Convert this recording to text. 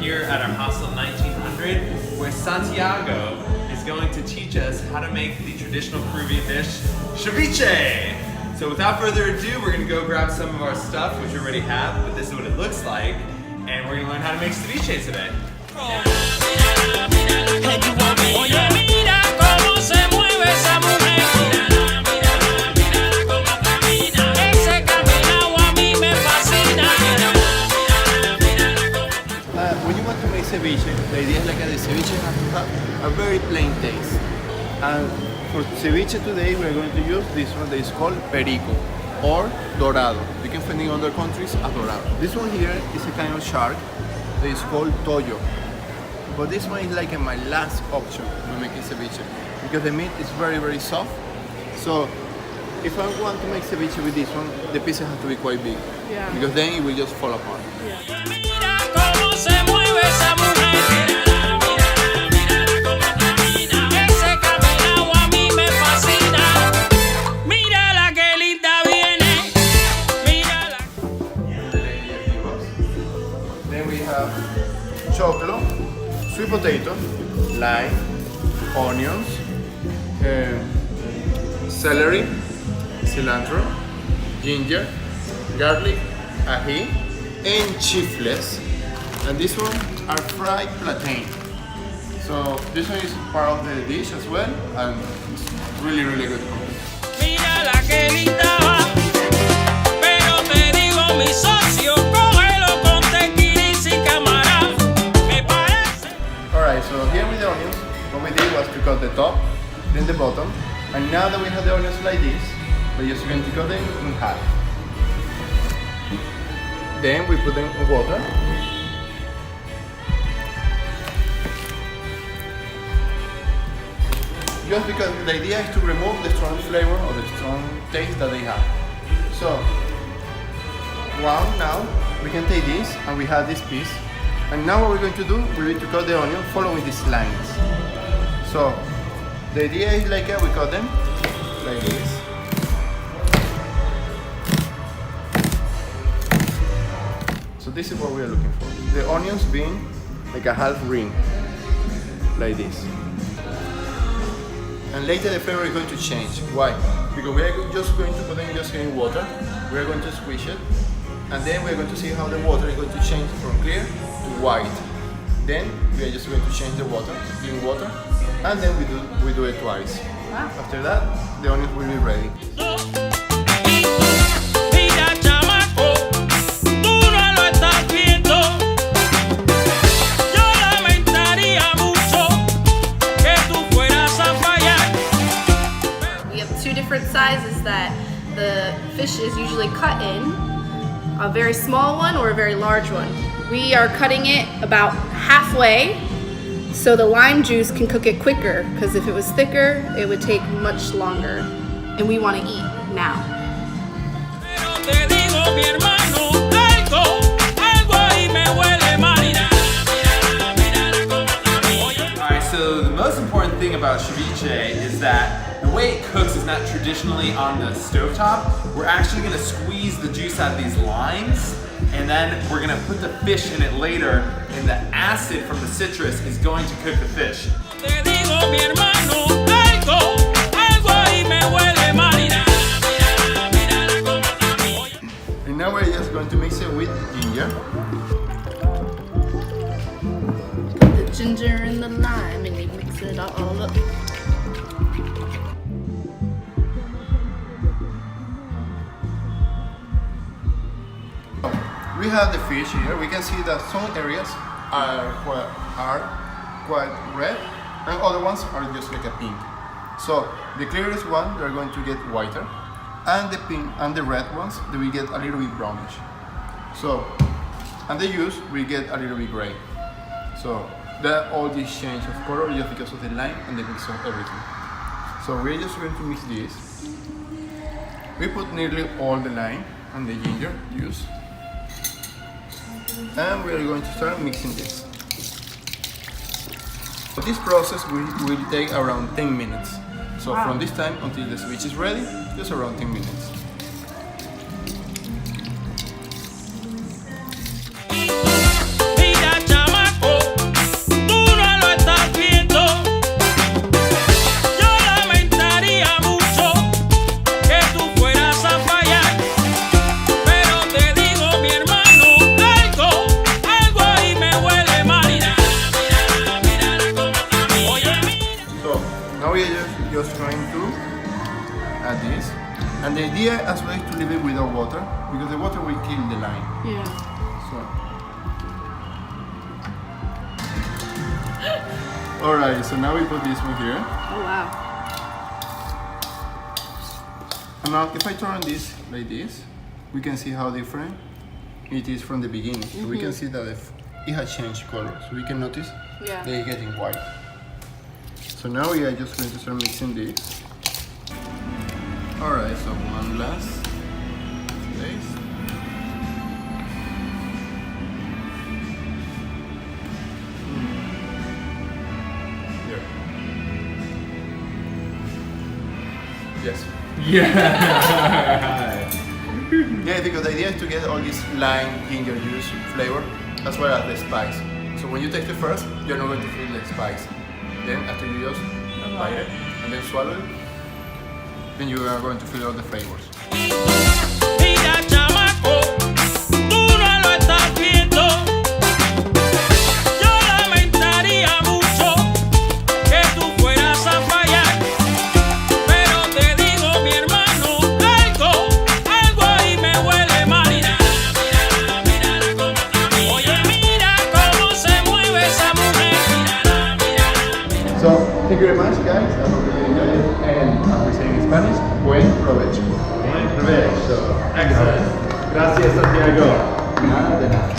here at our hostel 1900, where Santiago is going to teach us how to make the traditional Peruvian dish, ceviche. So without further ado, we're gonna go grab some of our stuff, which we already have, but this is what it looks like, and we're gonna learn how to make ceviche today. Ceviche, the idea is like the ceviche has to have a very plain taste. And for ceviche today we are going to use this one that is called perico or dorado. You can find in other countries as dorado. This one here is a kind of shark that is called toyo. But this one is like my last option when making ceviche because the meat is very soft. So if I want to make ceviche with this one, the pieces have to be quite big. Yeah. Because then it will just fall apart. Yeah. Then we have choclo, sweet potato, lime, onions, celery, cilantro, ginger, garlic, ají, and chifles. And this one are fried plantain. So this one is part of the dish as well, and it's really good. Alright, so here with the onions, what we did was to cut the top, then the bottom, and now that we have the onions like this, we're just going to cut them in half. Then we put them in water. Just because the idea is to remove the strong flavor or the strong taste that they have. So, now we can take this and we have this piece. And now what we're going to do, we're going to cut the onion following these lines. So, the idea is like we cut them like this. So this is what we are looking for. The onions being like a half ring, like this. And later the flavor is going to change. Why? Because we are just going to put them just in water. We are going to squish it. And then we are going to see how the water is going to change from clear to white. Then we are just going to change the water, clean water. And then we do it twice. Wow. After that, the onions will be ready. Sizes that the fish is usually cut in, a very small one or a very large one. We are cutting it about halfway so the lime juice can cook it quicker, because if it was thicker it would take much longer, and we want to eat now. Alright, so the most important thing about ceviche is that the way it cooks is not traditionally on the stovetop. We're actually going to squeeze the juice out of these limes, and then we're going to put the fish in it later, and the acid from the citrus is going to cook the fish. And now we're just going to mix it with ginger. The ginger and the lime, and you mix it all up. We have the fish here. We can see that some areas are quite red and other ones are just like a pink. So the clearest one, they're going to get whiter, and the pink and the red ones, they will get a little bit brownish. So, and the juice will get a little bit gray. So that all this change of color just because of the lime and the mix of everything. So we're just going to mix this. We put nearly all the lime and the ginger juice. And we are going to start mixing this. This process will take around 10 minutes. So from this time until the ceviche is ready, just around 10 minutes. And the idea as well is to leave it without water, because the water will kill the lime. Yeah. So. Alright, so now we put this one here. Oh wow. And now if I turn this like this, we can see how different it is from the beginning. So we can see that it has changed color. So we can notice Yeah. that it's getting white. So now we are just going to start mixing this. Alright, so one last place. Here. Yes. Yeah. Yeah, because the idea is to get all this lime, ginger juice flavor as well as the spice. So when you taste it first, you're not going to feel the spice. Then after you just bite it and then swallow it, then you are going to feel all the flavors. Mira, chamaco, tú no lo estás viendo. Yo lamentaría mucho que tú fueras a fallar. Pero te digo, mi hermano, algo ahí me huele mal. Mira cómo está. Oye, mira cómo se mueve esa mujer. So, thank you very much guys, I hope you enjoyed it. And as we say in Spanish, buen provecho. Excellent. Gracias, Santiago. Nada de nada.